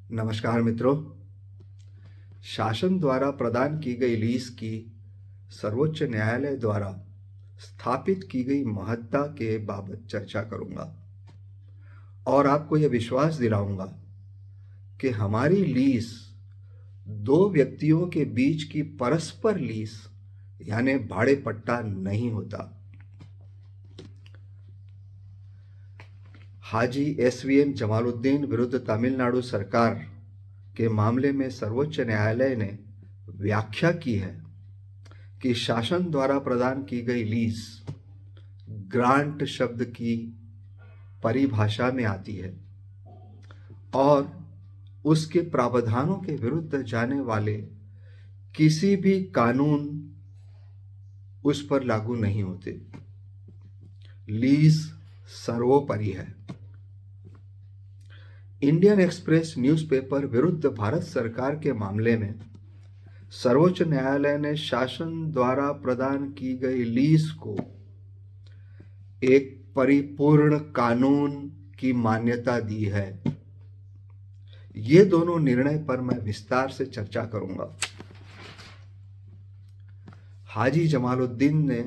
नमस्कार मित्रों। शासन द्वारा प्रदान की गई लीज की सर्वोच्च न्यायालय द्वारा स्थापित की गई महत्ता के बाबत चर्चा करूंगा और आपको यह विश्वास दिलाऊंगा कि हमारी लीज दो व्यक्तियों के बीच की परस्पर लीज यानी भाड़े पट्टा नहीं होता। हाजी एसवीएम जमालुद्दीन विरुद्ध तमिलनाडु सरकार के मामले में सर्वोच्च न्यायालय ने व्याख्या की है कि शासन द्वारा प्रदान की गई लीज ग्रांट शब्द की परिभाषा में आती है और उसके प्रावधानों के विरुद्ध जाने वाले किसी भी कानून उस पर लागू नहीं होते। लीज सर्वोपरि है। इंडियन एक्सप्रेस न्यूज़पेपर विरुद्ध भारत सरकार के मामले में सर्वोच्च न्यायालय ने शासन द्वारा प्रदान की गई लीज को एक परिपूर्ण कानून की मान्यता दी है। ये दोनों निर्णय पर मैं विस्तार से चर्चा करूंगा। हाजी जमालुद्दीन ने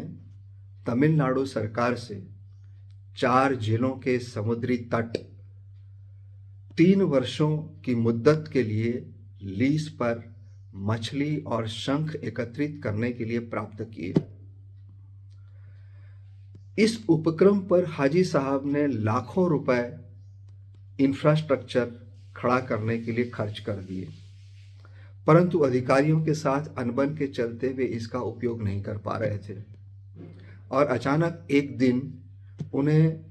तमिलनाडु सरकार से 4 जिलों के समुद्री तट 3 वर्षों की मुद्दत के लिए लीज पर मछली और शंख एकत्रित करने के लिए प्राप्त किए। इस उपक्रम पर हाजी साहब ने लाखों रुपए इंफ्रास्ट्रक्चर खड़ा करने के लिए खर्च कर दिए, परंतु अधिकारियों के साथ अनबन के चलते वे इसका उपयोग नहीं कर पा रहे थे और अचानक एक दिन उन्हें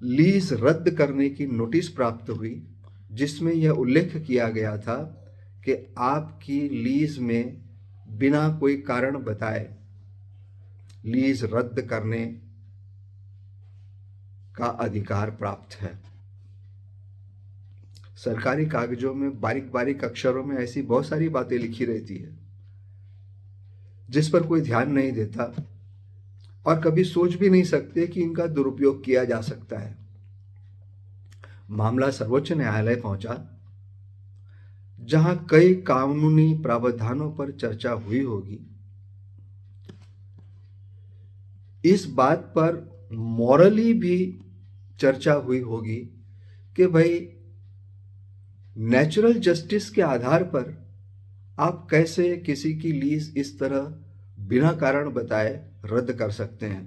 लीज रद्द करने की नोटिस प्राप्त हुई, जिसमें यह उल्लेख किया गया था कि आपकी लीज में बिना कोई कारण बताए लीज रद्द करने का अधिकार प्राप्त है। सरकारी कागजों में बारीक बारीक अक्षरों में ऐसी बहुत सारी बातें लिखी रहती है जिस पर कोई ध्यान नहीं देता और कभी सोच भी नहीं सकते कि इनका दुरुपयोग किया जा सकता है। मामला सर्वोच्च न्यायालय पहुंचा, जहां कई कानूनी प्रावधानों पर चर्चा हुई होगी। इस बात पर मॉरली भी चर्चा हुई होगी कि भाई नेचुरल जस्टिस के आधार पर आप कैसे किसी की लीज इस तरह बिना कारण बताए रद्द कर सकते हैं।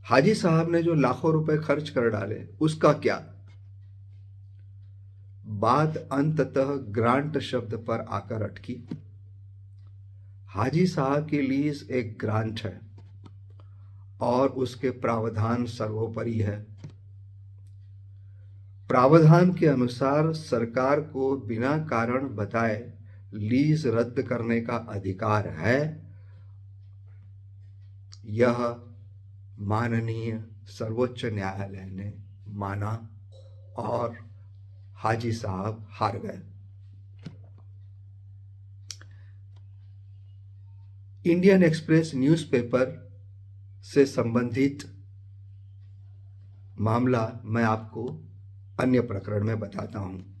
हाजी साहब ने जो लाखों रुपए खर्च कर डाले उसका क्या? बात अंततः ग्रांट शब्द पर आकर अटकी। हाजी साहब की लीज एक ग्रांट है और उसके प्रावधान सर्वोपरि है। प्रावधान के अनुसार सरकार को बिना कारण बताए लीज रद्द करने का अधिकार है। यह माननीय सर्वोच्च न्यायालय ने माना और हाजी साहब हार गए। इंडियन एक्सप्रेस न्यूज़पेपर से संबंधित मामला मैं आपको अन्य प्रकरण में बताता हूं।